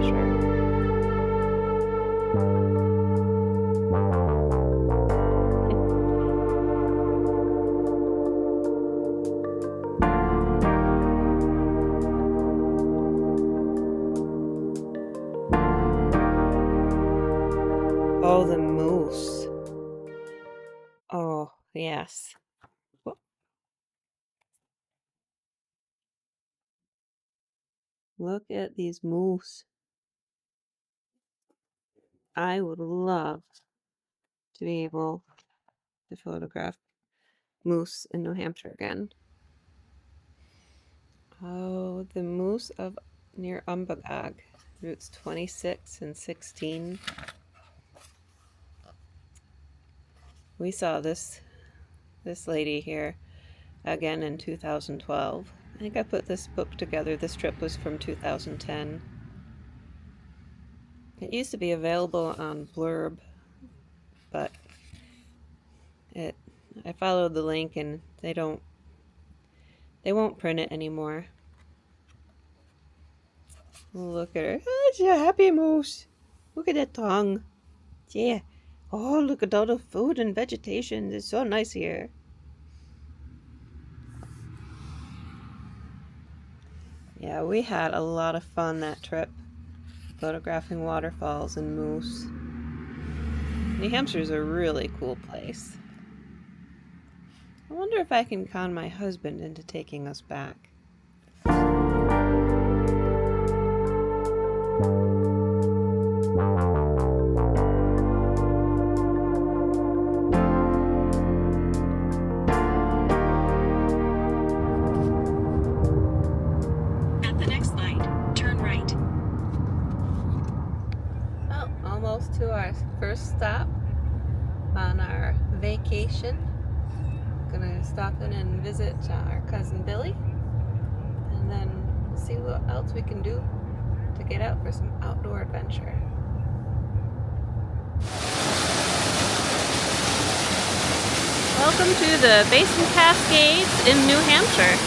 Hampshire. Oh, the moose. Oh, yes. Look at these moose. I would love to be able to photograph moose in New Hampshire again. Oh, the moose of near Umbagog, routes 26 and 16. We saw this lady here again in 2012. I think I put this book together. This trip was from 2010. It used to be available on Blurb, but I followed the link and they won't print it anymore. Look at her. Oh, she's a happy moose. Look at that tongue. Yeah. Oh, look at all the food and vegetation. It's so nice here. Yeah, we had a lot of fun that trip, photographing waterfalls and moose. New Hampshire's a really cool place. I wonder if I can con my husband into taking us back. At the next light, turn right. Well, almost to our first stop on our vacation. Gonna stop in and visit our cousin Billy, and then we'll see what else we can do to get out for some outdoor adventure. Welcome to the Basin Cascades in New Hampshire.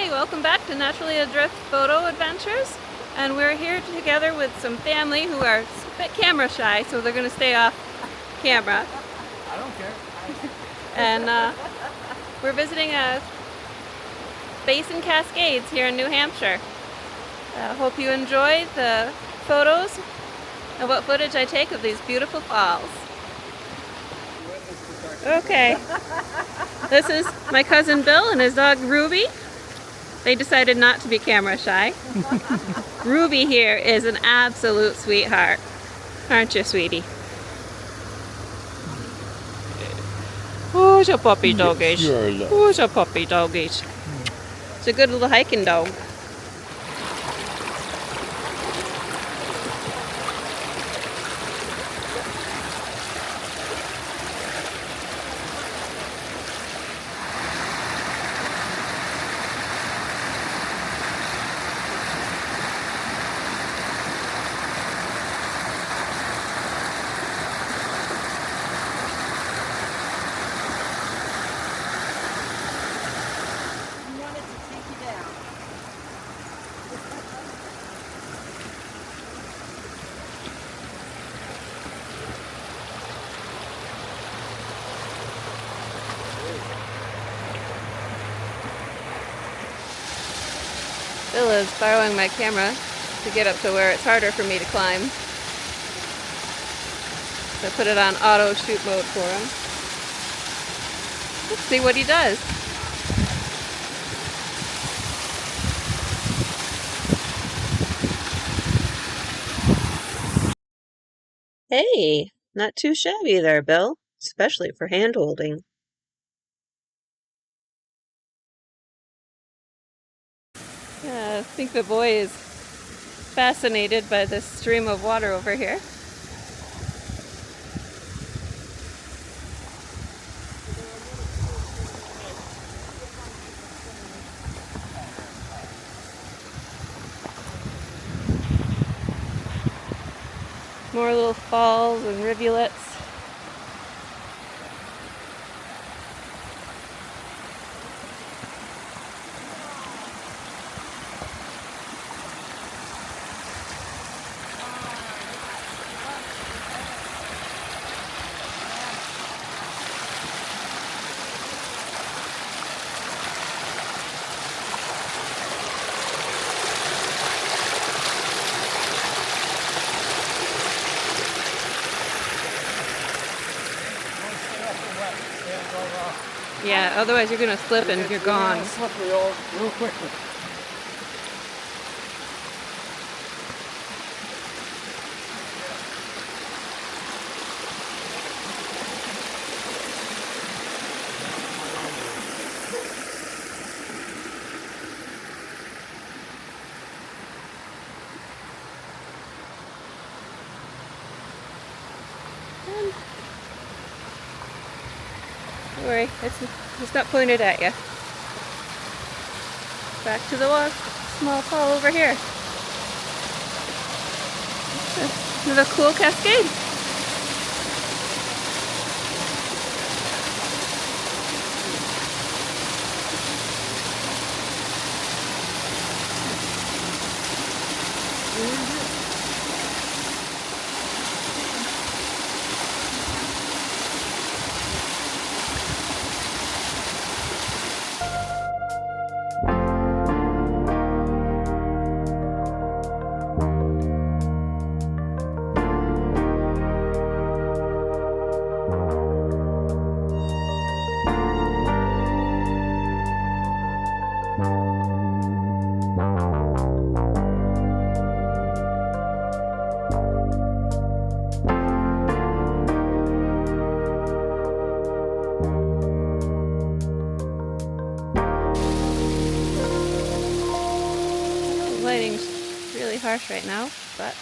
Welcome back to Naturally Adrift Photo Adventures, and we're here together with some family who are a bit camera shy, so they're going to stay off camera. I don't care. And we're visiting Basin Cascades here in New Hampshire. Hope you enjoy the photos and what footage I take of these beautiful falls. Okay, this is my cousin Bill and his dog Ruby. They decided not to be camera shy. Ruby here is an absolute sweetheart. Aren't you, sweetie? Who's your puppy doggies? Who's your puppy doggies? It's a good little hiking dog. Bill is borrowing my camera to get up to where it's harder for me to climb. So I put it on auto shoot mode for him. Let's see what he does. Hey, not too shabby there, Bill, especially for hand holding. I think the boy is fascinated by this stream of water over here. More little falls and rivulets. Yeah, otherwise you're gonna slip and you're gone. Slippery real quickly. Don't worry, it's not pointed at you. Back to the small fall over here. Another cool cascade. Lighting's really harsh right now, but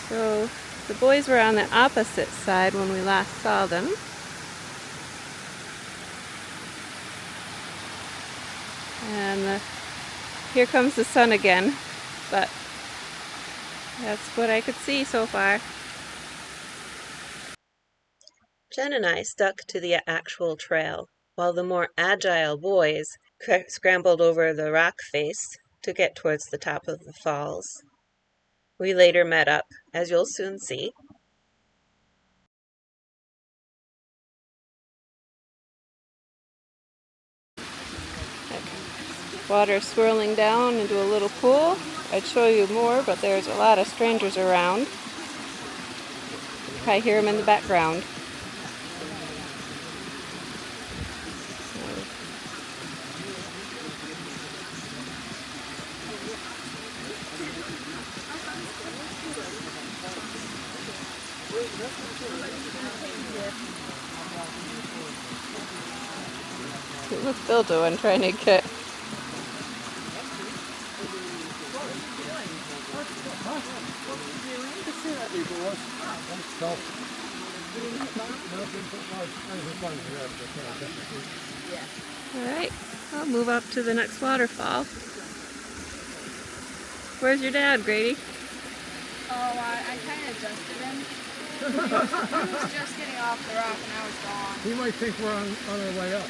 so the boys were on the opposite side when we last saw them. And here comes the sun again, but that's what I could see so far. Jen and I stuck to the actual trail, while the more agile boys scrambled over the rock face to get towards the top of the falls. We later met up, as you'll soon see. Water swirling down into a little pool. I'd show you more, but there's a lot of strangers around. You probably hear them in the background. What's Bill doing, trying to get... Alright, I'll move up to the next waterfall. Where's your dad, Grady? Oh, I kind of adjusted him. He was just getting off the rock and I was gone. He might think we're on our way up.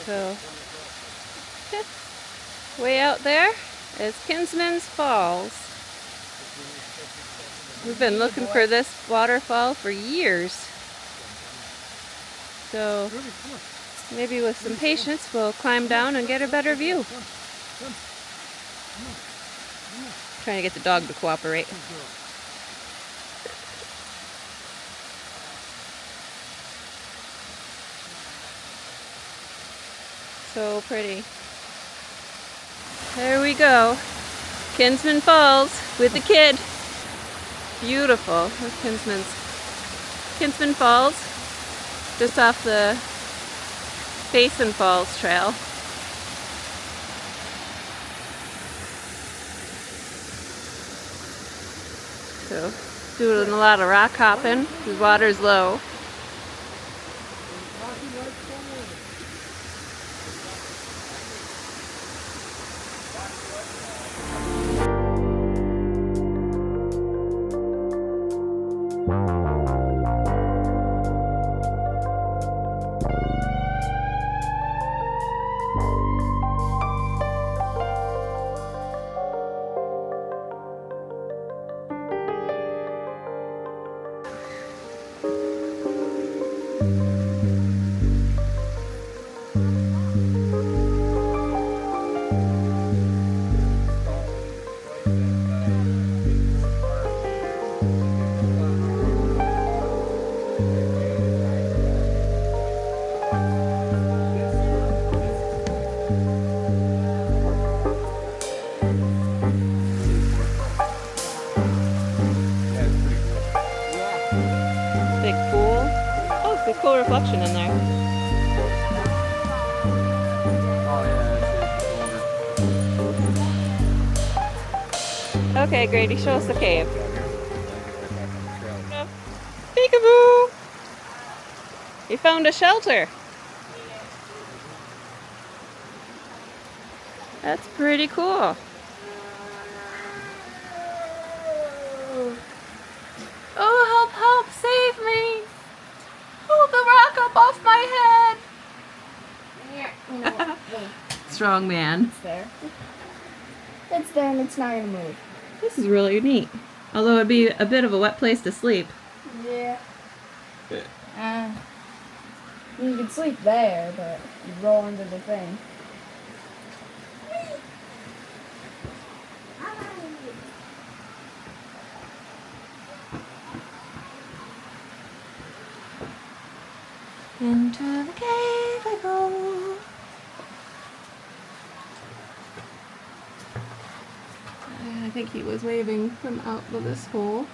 So, way out there is Kinsman Falls. We've been looking for this waterfall for years. So, maybe with some patience we'll climb down and get a better view. Trying to get the dog to cooperate. So pretty. There we go. Kinsman Falls with the kid. Beautiful. That's Kinsman Falls, just off the Basin Falls trail. So, doing a lot of rock hopping. The water's low. Big pool. Oh, it's a cool reflection in there. Okay, Grady, show us the cave. Peekaboo! You found a shelter. That's pretty cool. Oh, help, help, save me! Pull the rock up off my head! Yeah, you know what? Strong man. It's there. It's there and it's not gonna move. This is really neat. Although it'd be a bit of a wet place to sleep. Yeah. You could sleep there, but you roll into the thing. Into the cave I go. I think he was waving from out of this hole.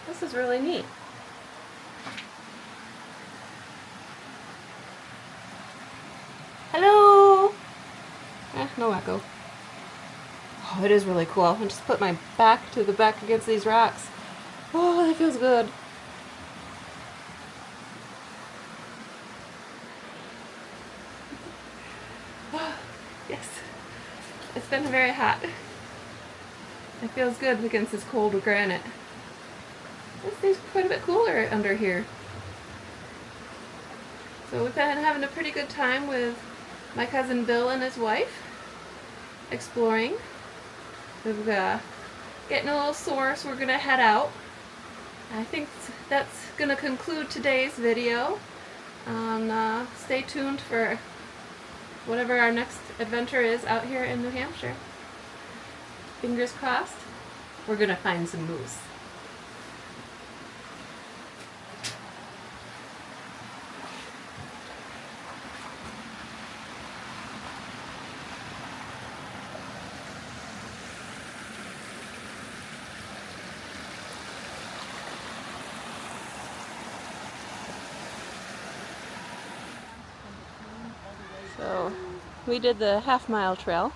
This is really neat. Hello! No echo. Oh, it is really cool. I just put my back to the back against these rocks. Oh, that feels good. Yes. It's been very hot. It feels good against this cold granite. This thing's quite a bit cooler under here. So we've been having a pretty good time with my cousin Bill and his wife exploring. We've getting a little sore, so we're gonna head out. I think that's gonna conclude today's video. Stay tuned for whatever our next adventure is out here in New Hampshire. Fingers crossed, we're gonna find some moose. So we did the half-mile trail.